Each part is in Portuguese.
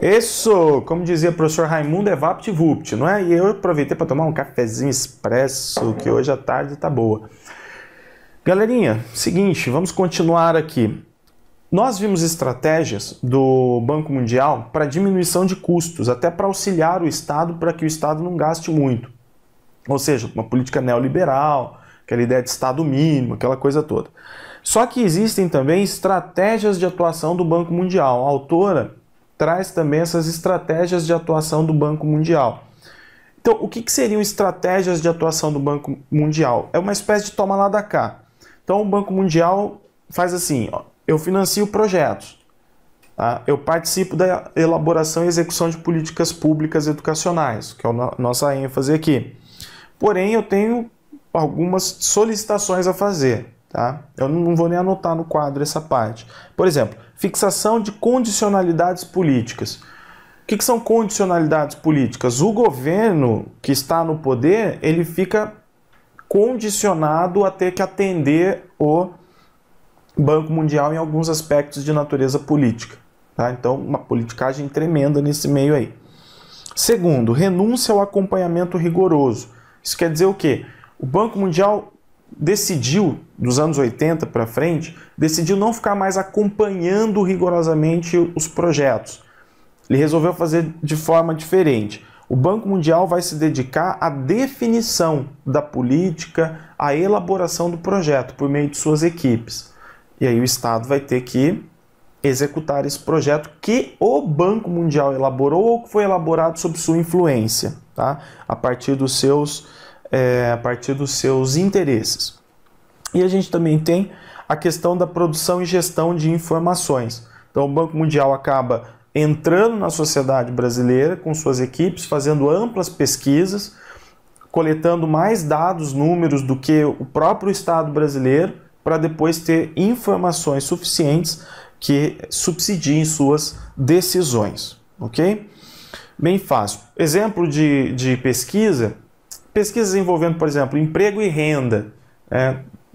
Isso, como dizia o professor Raimundo, é VaptVupt, não é? E eu aproveitei para tomar um cafezinho expresso, que hoje à tarde tá boa. Galerinha, seguinte, vamos continuar aqui. Nós vimos estratégias do Banco Mundial para diminuição de custos, até para auxiliar o Estado para que o Estado não gaste muito. Ou seja, uma política neoliberal, aquela ideia de Estado mínimo, aquela coisa toda. Só que existem também estratégias de atuação do Banco Mundial. A autora traz também essas estratégias de atuação do Banco Mundial. Então, o que seriam estratégias de atuação do Banco Mundial? É uma espécie de toma lá da cá. Então, o Banco Mundial faz assim, ó, eu financio projetos, tá? Eu participo da elaboração e execução de políticas públicas educacionais, que é a nossa ênfase aqui. Porém, eu tenho algumas solicitações a fazer, tá? Eu não vou nem anotar no quadro essa parte. Por exemplo, fixação de condicionalidades políticas. O que são condicionalidades políticas? O governo que está no poder, ele fica condicionado a ter que atender o Banco Mundial em alguns aspectos de natureza política, tá? Então, uma politicagem tremenda nesse meio aí. Segundo, renúncia ao acompanhamento rigoroso. Isso quer dizer o quê? O Banco Mundial decidiu, dos anos 80 para frente, decidiu não ficar mais acompanhando rigorosamente os projetos. Ele resolveu fazer de forma diferente. O Banco Mundial vai se dedicar à definição da política, à elaboração do projeto por meio de suas equipes. E aí o Estado vai ter que executar esse projeto que o Banco Mundial elaborou ou que foi elaborado sob sua influência, tá? A partir dos seus interesses. E a gente também tem a questão da produção e gestão de informações. Então o Banco Mundial acaba entrando na sociedade brasileira com suas equipes, fazendo amplas pesquisas, coletando mais dados, números do que o próprio Estado brasileiro, para depois ter informações suficientes que subsidiem suas decisões, ok? Bem fácil. Exemplo de pesquisas envolvendo, por exemplo, emprego e renda,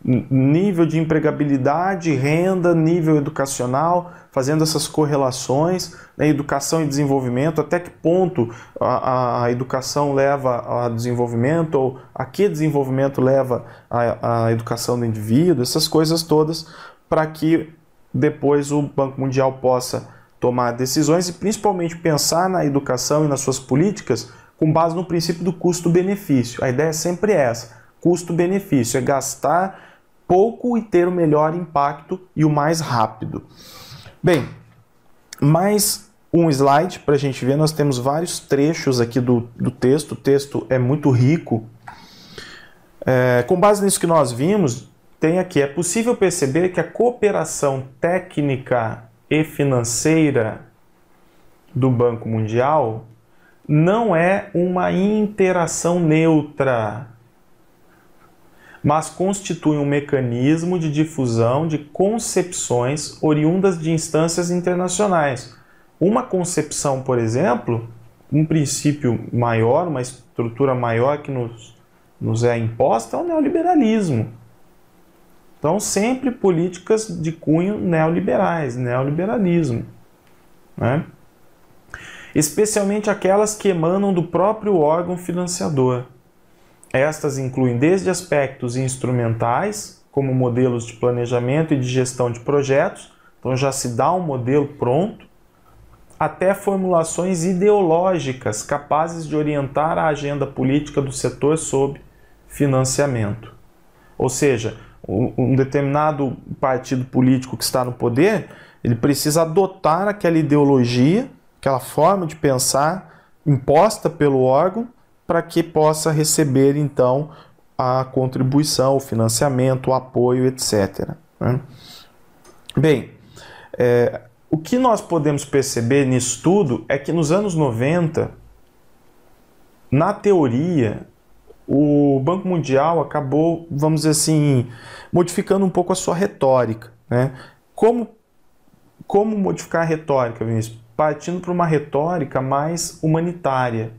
nível de empregabilidade, renda, nível educacional, fazendo essas correlações, né, educação e desenvolvimento, até que ponto a educação leva a desenvolvimento, ou a que desenvolvimento leva a educação do indivíduo, essas coisas todas, para que depois o Banco Mundial possa tomar decisões e principalmente pensar na educação e nas suas políticas com base no princípio do custo-benefício. A ideia é sempre essa, custo-benefício, é gastar pouco e ter o melhor impacto e o mais rápido. Bem, mais um slide para a gente ver. Nós temos vários trechos aqui do texto. O texto é muito rico. Com base nisso que nós vimos, tem aqui, é possível perceber que a cooperação técnica e financeira do Banco Mundial não é uma interação neutra, mas constitui um mecanismo de difusão de concepções oriundas de instâncias internacionais. Uma concepção, por exemplo, um princípio maior, uma estrutura maior que nos é imposta é o neoliberalismo. Então, sempre políticas de cunho neoliberais, neoliberalismo, né? Especialmente aquelas que emanam do próprio órgão financiador. Estas incluem desde aspectos instrumentais, como modelos de planejamento e de gestão de projetos, então já se dá um modelo pronto, até formulações ideológicas capazes de orientar a agenda política do setor sob financiamento. Ou seja, um determinado partido político que está no poder, ele precisa adotar aquela ideologia, aquela forma de pensar imposta pelo órgão, para que possa receber, então, a contribuição, o financiamento, o apoio, etc. Bem, o que nós podemos perceber nisso tudo é que nos anos 90, na teoria, o Banco Mundial acabou, vamos dizer assim, modificando um pouco a sua retórica, né? Como modificar a retórica, Vinícius? Partindo para uma retórica mais humanitária.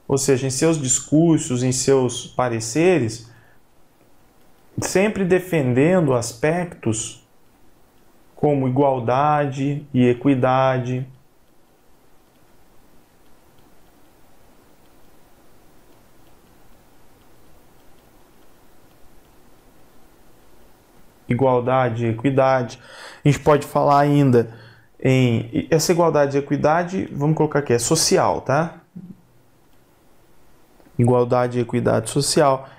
Ou seja, em seus discursos, em seus pareceres, sempre defendendo aspectos como igualdade e equidade, igualdade e equidade. A gente pode falar ainda em essa igualdade e equidade, vamos colocar aqui, é social, tá? Igualdade e equidade social,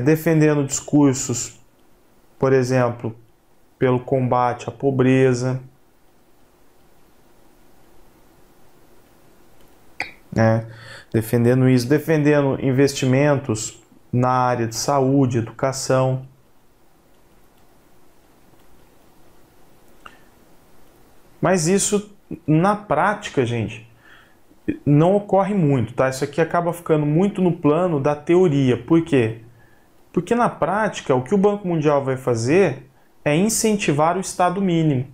defendendo discursos, por exemplo, pelo combate à pobreza, defendendo isso, defendendo investimentos na área de saúde, educação. Mas isso, na prática, gente, não ocorre muito, tá? Isso aqui acaba ficando muito no plano da teoria. Por quê? Porque na prática, o que o Banco Mundial vai fazer é incentivar o Estado mínimo.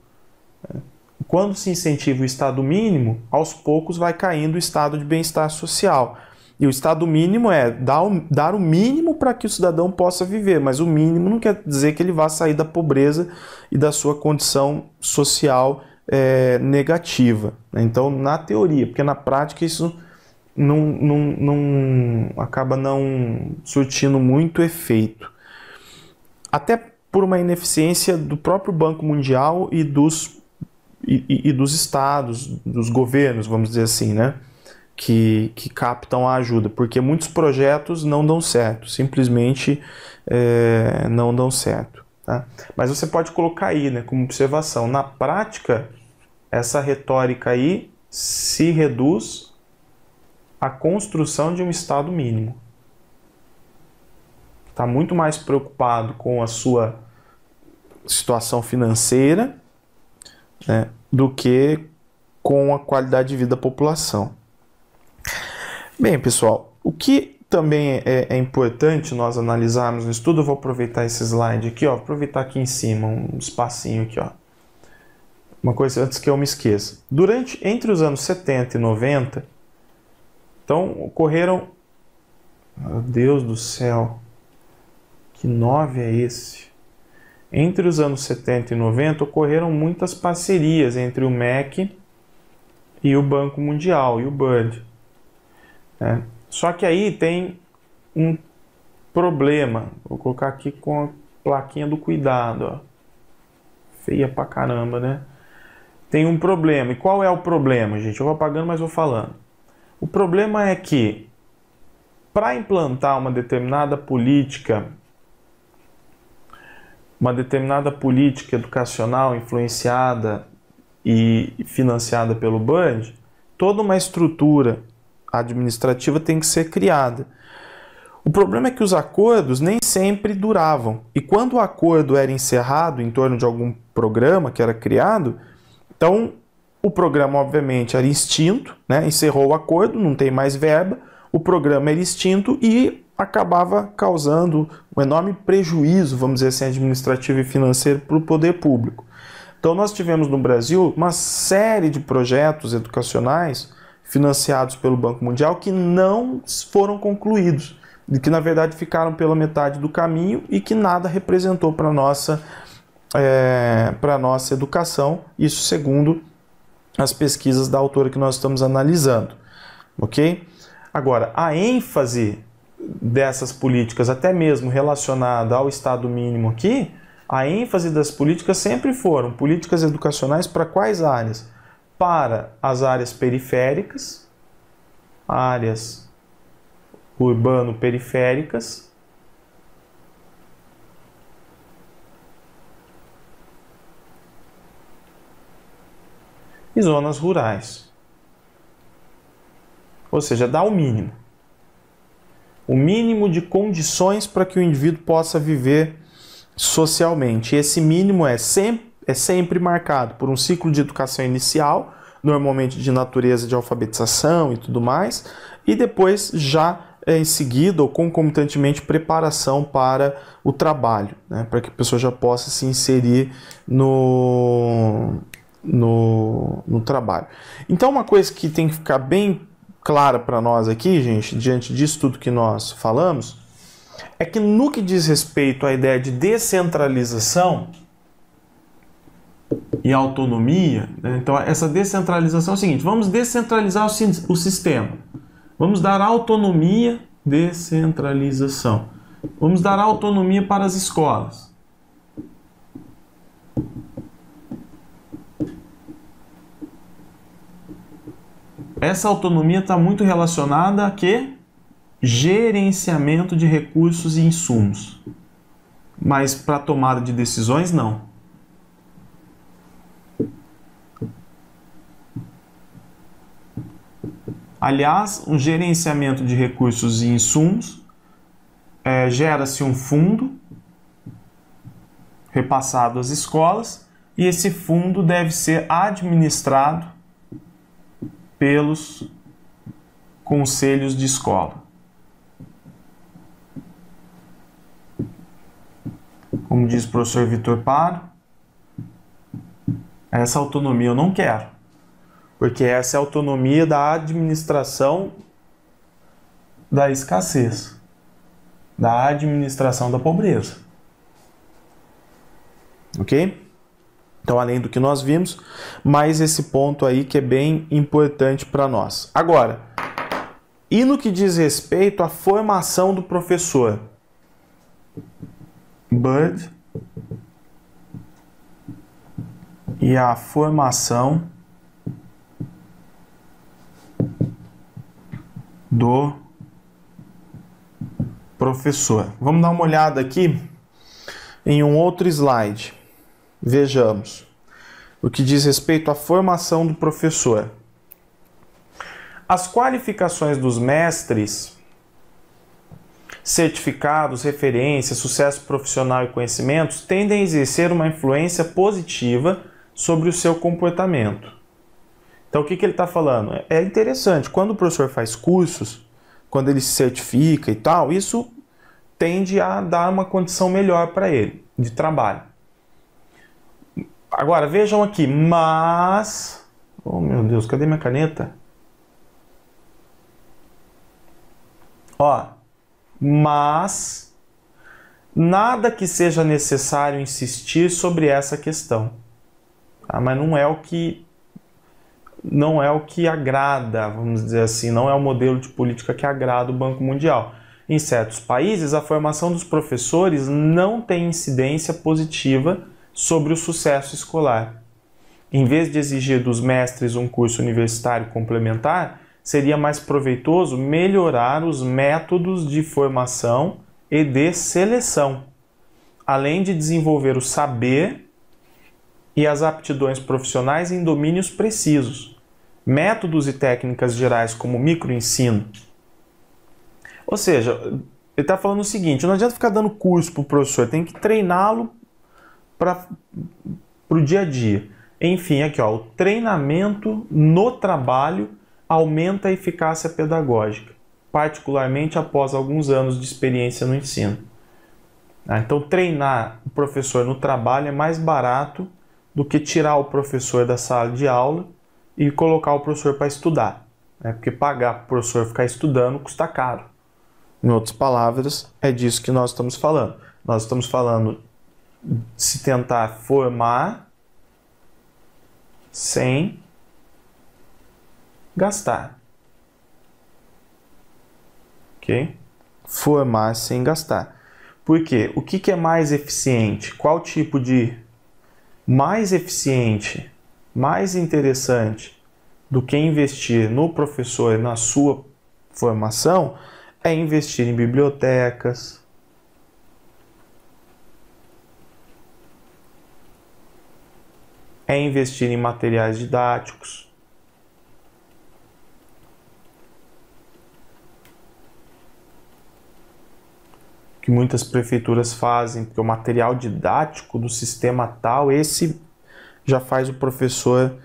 Quando se incentiva o Estado mínimo, aos poucos vai caindo o estado de bem-estar social. E o Estado mínimo é dar o mínimo para que o cidadão possa viver, mas o mínimo não quer dizer que ele vá sair da pobreza e da sua condição social negativa. Então, na teoria, porque na prática isso não acaba não surtindo muito efeito. Até por uma ineficiência do próprio Banco Mundial e dos estados, dos governos, vamos dizer assim, né? Que captam a ajuda, porque muitos projetos não dão certo, simplesmente não dão certo. Tá? Mas você pode colocar aí, né, como observação, na prática, essa retórica aí se reduz à construção de um Estado mínimo. Está muito mais preocupado com a sua situação financeira, né, do que com a qualidade de vida da população. Bem, pessoal, o que também é importante nós analisarmos no estudo, eu vou aproveitar esse slide aqui, ó, aproveitar aqui em cima, um espacinho aqui, ó. Uma coisa antes que eu me esqueça. Entre os anos 70 e 90, então ocorreram... Meu Deus do céu, que 9 é esse? Entre os anos 70 e 90 ocorreram muitas parcerias entre o MEC e o Banco Mundial, e o BERD. Só que aí tem um problema. Vou colocar aqui com a plaquinha do cuidado, ó. Feia pra caramba, né? Tem um problema. E qual é o problema, gente? Eu vou apagando, mas vou falando. O problema é que, para implantar uma determinada política educacional influenciada e financiada pelo BERD, toda uma estrutura administrativa tem que ser criada. O problema é que os acordos nem sempre duravam. E quando o acordo era encerrado em torno de algum programa que era criado, então o programa obviamente era extinto, né? Encerrou o acordo, não tem mais verba, o programa era extinto e acabava causando um enorme prejuízo, vamos dizer assim, administrativo e financeiro para o poder público. Então nós tivemos no Brasil uma série de projetos educacionais financiados pelo Banco Mundial que não foram concluídos, e que na verdade ficaram pela metade do caminho e que nada representou para a nossa educação, isso segundo as pesquisas da autora que nós estamos analisando, ok? Agora, a ênfase dessas políticas, até mesmo relacionada ao Estado mínimo aqui, a ênfase das políticas sempre foram políticas educacionais para quais áreas? Para as áreas periféricas, áreas urbano-periféricas, e zonas rurais. Ou seja, dá o mínimo. O mínimo de condições para que o indivíduo possa viver socialmente. E esse mínimo é sempre marcado por um ciclo de educação inicial, normalmente de natureza de alfabetização e tudo mais, e depois já em seguida ou concomitantemente preparação para o trabalho, né, para que a pessoa já possa se inserir no trabalho. Então uma coisa que tem que ficar bem clara para nós aqui, gente, diante disso tudo que nós falamos, é que no que diz respeito à ideia de descentralização e autonomia, né? Então essa descentralização é o seguinte: vamos descentralizar o sistema, vamos dar autonomia, descentralização, vamos dar autonomia para as escolas. Essa autonomia está muito relacionada a quê? Gerenciamento de recursos e insumos. Mas para tomada de decisões, não. Aliás, um gerenciamento de recursos e insumos gera-se um fundo repassado às escolas e esse fundo deve ser administrado pelos conselhos de escola. Como diz o professor Vitor Paro, essa autonomia eu não quero, porque essa é a autonomia da administração da escassez, da administração da pobreza. Ok? Então, além do que nós vimos, mais esse ponto aí que é bem importante para nós. Agora, e no que diz respeito à formação do professor? Bird e a formação do professor. Vamos dar uma olhada aqui em um outro slide. Vejamos o que diz respeito à formação do professor. As qualificações dos mestres, certificados, referências, sucesso profissional e conhecimentos tendem a exercer uma influência positiva sobre o seu comportamento. Então, o que ele está falando? É interessante, quando o professor faz cursos, quando ele se certifica e tal, isso tende a dar uma condição melhor para ele de trabalho. Agora, vejam aqui, mas... Oh, meu Deus, cadê minha caneta? Ó, mas nada que seja necessário insistir sobre essa questão. Tá? Mas não é o que agrada, vamos dizer assim, não é o modelo de política que agrada o Banco Mundial. Em certos países, a formação dos professores não tem incidência positiva sobre o sucesso escolar. Em vez de exigir dos mestres um curso universitário complementar, seria mais proveitoso melhorar os métodos de formação e de seleção, além de desenvolver o saber e as aptidões profissionais em domínios precisos, métodos e técnicas gerais como microensino. Ou seja, ele está falando o seguinte, não adianta ficar dando curso para o professor, tem que treiná-lo para o dia a dia. Enfim, aqui ó, o treinamento no trabalho aumenta a eficácia pedagógica, particularmente após alguns anos de experiência no ensino. Então, treinar o professor no trabalho é mais barato do que tirar o professor da sala de aula e colocar o professor para estudar. Porque pagar para o professor ficar estudando custa caro. Em outras palavras, é disso que nós estamos falando. Nós estamos falando de se tentar formar sem gastar. Ok? Formar sem gastar. Por quê? O que é mais eficiente? Qual tipo de mais eficiente, mais interessante do que investir no professor e na sua formação é investir em bibliotecas, é investir em materiais didáticos, que muitas prefeituras fazem, porque o material didático do sistema tal, esse já faz o professor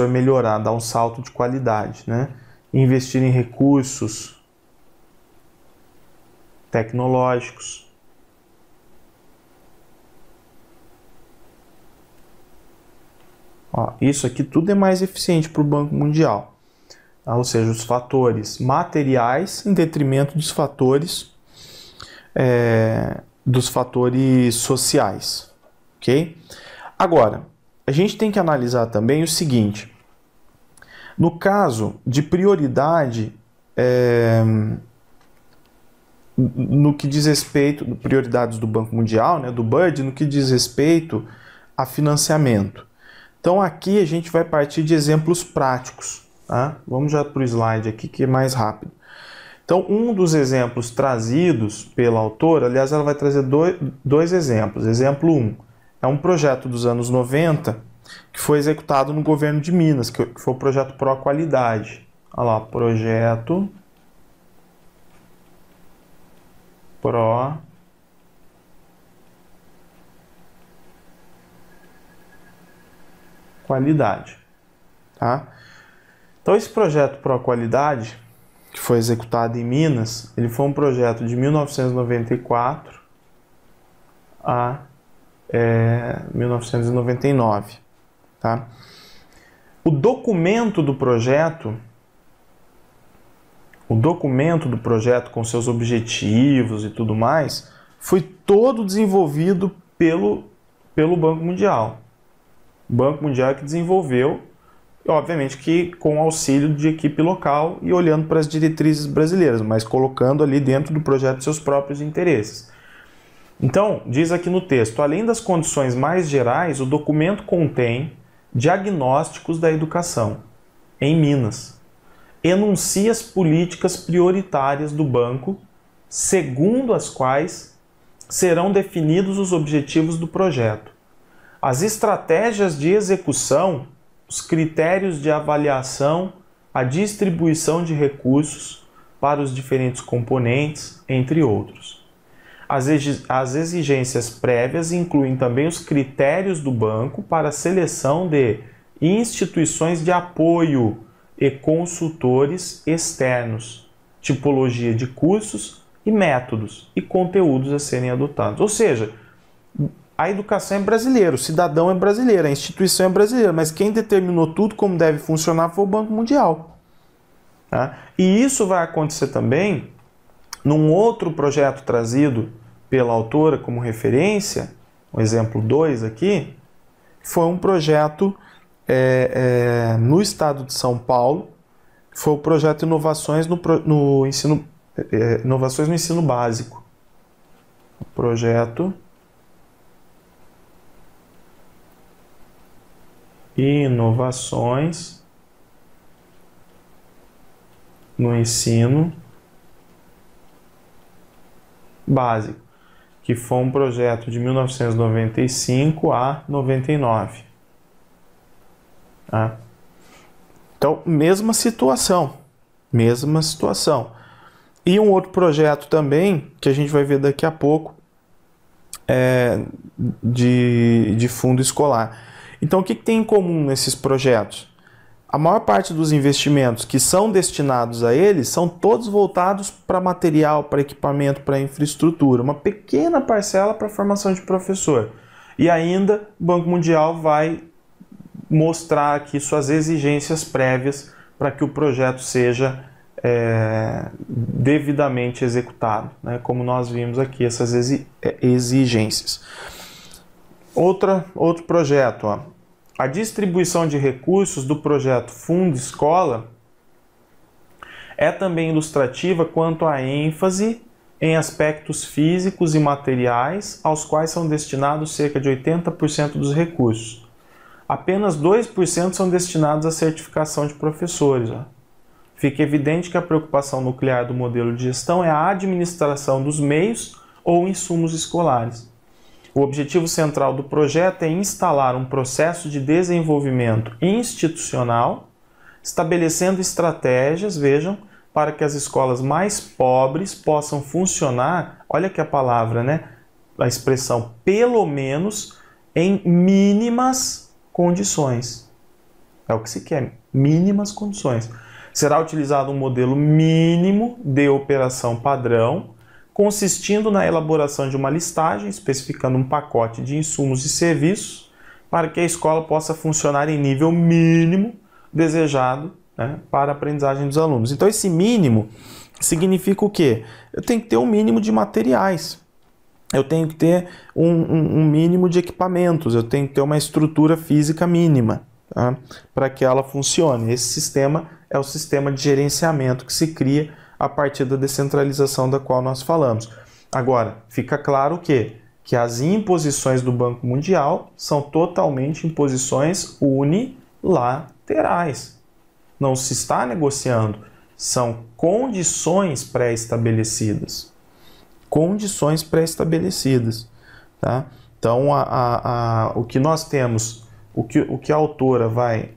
melhorar, dar um salto de qualidade, né? Investir em recursos tecnológicos. Ó, isso aqui tudo é mais eficiente para o Banco Mundial. Ou seja, os fatores materiais em detrimento dos fatores sociais. Ok? Agora, a gente tem que analisar também o seguinte. No caso de prioridade no que diz respeito, prioridades do Banco Mundial, né, do BUD, no que diz respeito a financiamento. Então aqui a gente vai partir de exemplos práticos. Tá? Vamos já para o slide aqui que é mais rápido. Então um dos exemplos trazidos pela autora, aliás ela vai trazer dois exemplos. Exemplo 1 é um projeto dos anos 90 que foi executado no governo de Minas, que foi o projeto Pro Qualidade. Olha lá, projeto Pro Qualidade. Tá? Então esse projeto Pro Qualidade, que foi executado em Minas, ele foi um projeto de 1994 a 1999. Tá? O documento do projeto com seus objetivos e tudo mais, foi todo desenvolvido pelo Banco Mundial. O Banco Mundial que desenvolveu, obviamente que com auxílio de equipe local e olhando para as diretrizes brasileiras, mas colocando ali dentro do projeto seus próprios interesses. Então, diz aqui no texto, além das condições mais gerais, o documento contém diagnósticos da educação em Minas. Enuncia as políticas prioritárias do banco, segundo as quais serão definidos os objetivos do projeto, as estratégias de execução, os critérios de avaliação, a distribuição de recursos para os diferentes componentes, entre outros. As exigências prévias incluem também os critérios do banco para a seleção de instituições de apoio e consultores externos, tipologia de cursos e métodos e conteúdos a serem adotados. Ou seja, a educação é brasileira, o cidadão é brasileiro, a instituição é brasileira, mas quem determinou tudo como deve funcionar foi o Banco Mundial. Tá? E isso vai acontecer também num outro projeto trazido pela autora como referência, o exemplo 2 aqui, foi um projeto no estado de São Paulo, foi o projeto Inovações no Ensino Básico. O projeto Inovações no Ensino Básico, que foi um projeto de 1995 a 99. Tá? Então, mesma situação. E um outro projeto também, que a gente vai ver daqui a pouco, de fundo escolar. Então, o que tem em comum nesses projetos? A maior parte dos investimentos que são destinados a eles são todos voltados para material, para equipamento, para infraestrutura. Uma pequena parcela para a formação de professor. E ainda o Banco Mundial vai mostrar aqui suas exigências prévias para que o projeto seja devidamente executado, né? Como nós vimos aqui, essas exigências. Outro projeto, ó. A distribuição de recursos do projeto Fundo Escola é também ilustrativa quanto à ênfase em aspectos físicos e materiais, aos quais são destinados cerca de 80% dos recursos. Apenas 2% são destinados à certificação de professores. Ó. Fica evidente que a preocupação nuclear do modelo de gestão é a administração dos meios ou insumos escolares. O objetivo central do projeto é instalar um processo de desenvolvimento institucional, estabelecendo estratégias, vejam, para que as escolas mais pobres possam funcionar, olha aqui a palavra, né? A expressão, pelo menos, em mínimas condições. É o que se quer, mínimas condições. Será utilizado um modelo mínimo de operação padrão, consistindo na elaboração de uma listagem, especificando um pacote de insumos e serviços, para que a escola possa funcionar em nível mínimo desejado, né, para a aprendizagem dos alunos. Então esse mínimo significa o quê? Eu tenho que ter um mínimo de materiais, eu tenho que ter um mínimo de equipamentos, eu tenho que ter uma estrutura física mínima, tá, para que ela funcione. Esse sistema é o sistema de gerenciamento que se cria a partir da descentralização da qual nós falamos. Agora, fica claro que as imposições do Banco Mundial são totalmente imposições unilaterais. Não se está negociando, são condições pré-estabelecidas. Condições pré-estabelecidas. Tá? Então, o que nós temos, o que a autora vai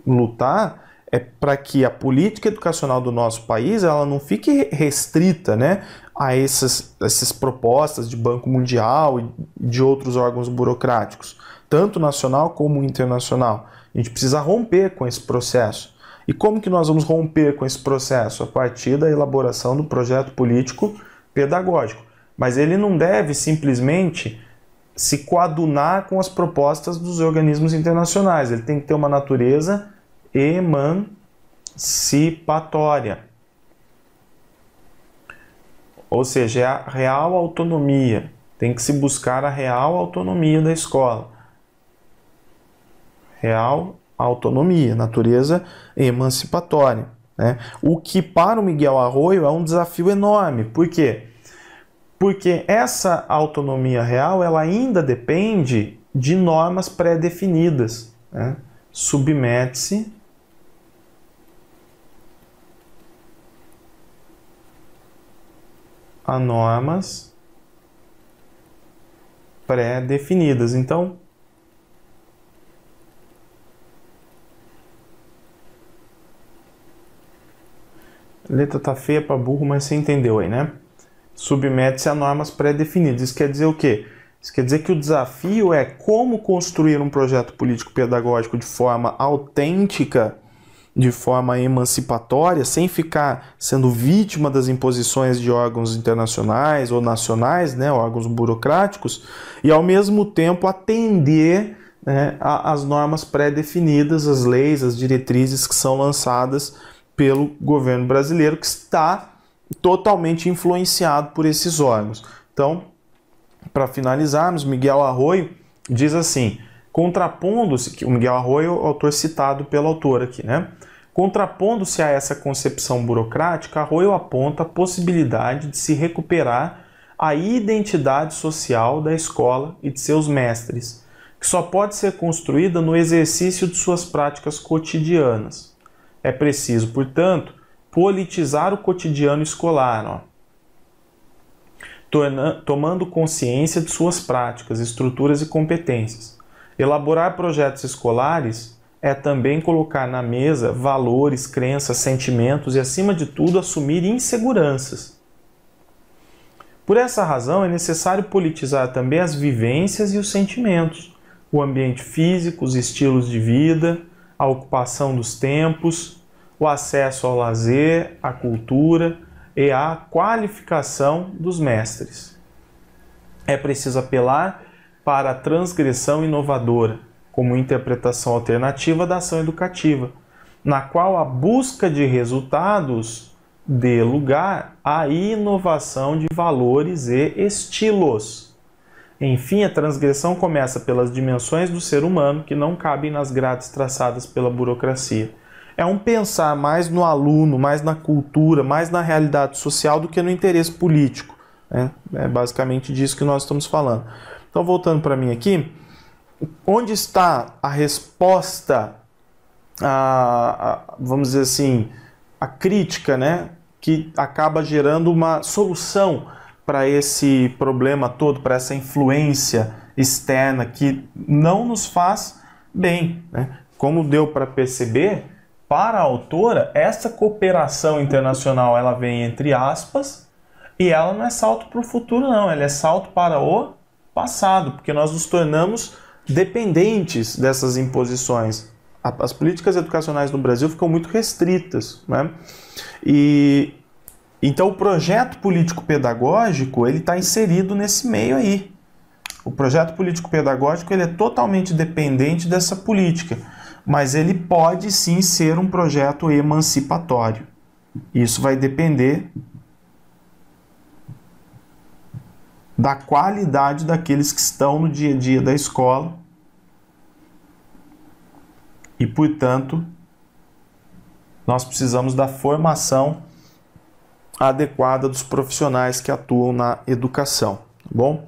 lutar é para que a política educacional do nosso país ela não fique restrita, né, a essas propostas de Banco Mundial e de outros órgãos burocráticos, tanto nacional como internacional. A gente precisa romper com esse processo. E como que nós vamos romper com esse processo? A partir da elaboração do projeto político pedagógico. Mas ele não deve simplesmente se coadunar com as propostas dos organismos internacionais. Ele tem que ter uma natureza emancipatória. Ou seja, é a real autonomia. Tem que se buscar a real autonomia da escola. Real autonomia, natureza emancipatória, né? O que para o Miguel Arroyo é um desafio enorme. Por quê? Porque essa autonomia real ela ainda depende de normas pré-definidas, né? Submete-se a normas pré-definidas. Então, a letra tá feia para burro, mas você entendeu aí, né? Submete-se a normas pré-definidas. Isso quer dizer o quê? Isso quer dizer que o desafio é como construir um projeto político-pedagógico de forma autêntica, de forma emancipatória, sem ficar sendo vítima das imposições de órgãos internacionais ou nacionais, né, órgãos burocráticos, e ao mesmo tempo atender, né, às normas pré-definidas, as leis, as diretrizes que são lançadas pelo governo brasileiro, que está totalmente influenciado por esses órgãos. Então, para finalizarmos, Miguel Arroyo diz assim, contrapondo-se, que o Miguel Arroyo é o autor citado pela autora aqui, né? Contrapondo-se a essa concepção burocrática, Arroyo aponta a possibilidade de se recuperar a identidade social da escola e de seus mestres, que só pode ser construída no exercício de suas práticas cotidianas. É preciso, portanto, politizar o cotidiano escolar, tomando consciência de suas práticas, estruturas e competências. Elaborar projetos escolares é também colocar na mesa valores, crenças, sentimentos e, acima de tudo, assumir inseguranças. Por essa razão, é necessário politizar também as vivências e os sentimentos, o ambiente físico, os estilos de vida, a ocupação dos tempos, o acesso ao lazer, à cultura e à qualificação dos mestres. É preciso apelar para a transgressão inovadora, como interpretação alternativa da ação educativa, na qual a busca de resultados dê lugar à inovação de valores e estilos. Enfim, a transgressão começa pelas dimensões do ser humano que não cabem nas grades traçadas pela burocracia. É um pensar mais no aluno, mais na cultura, mais na realidade social do que no interesse político, né? É basicamente disso que nós estamos falando. Então, voltando para mim aqui, onde está a resposta, vamos dizer assim, a crítica, né, que acaba gerando uma solução para esse problema todo, para essa influência externa que não nos faz bem, né? Como deu para perceber, para a autora, essa cooperação internacional ela vem entre aspas e ela não é salto para o futuro, não, ela é salto para o passado, porque nós nos tornamos dependentes dessas imposições. As políticas educacionais no Brasil ficam muito restritas, né? E então o projeto político-pedagógico ele está inserido nesse meio aí. O projeto político-pedagógico ele é totalmente dependente dessa política, mas ele pode sim ser um projeto emancipatório. Isso vai depender da qualidade daqueles que estão no dia a dia da escola e, portanto, nós precisamos da formação adequada dos profissionais que atuam na educação, tá bom?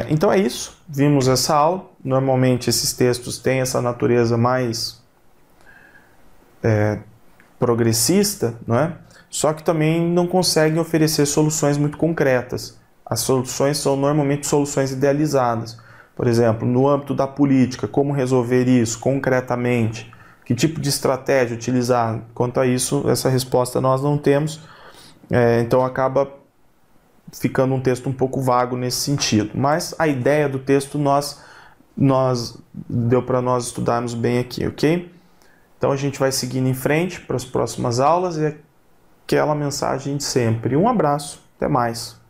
Então é isso, vimos essa aula. Normalmente esses textos têm essa natureza mais progressista, não é? Só que também não conseguem oferecer soluções muito concretas. As soluções são normalmente soluções idealizadas. Por exemplo, no âmbito da política, como resolver isso concretamente? Que tipo de estratégia utilizar? Quanto a isso, essa resposta nós não temos. Então acaba ficando um texto um pouco vago nesse sentido. Mas a ideia do texto deu para nós estudarmos bem aqui, ok? Então a gente vai seguindo em frente para as próximas aulas e aquela mensagem de sempre. Um abraço, até mais.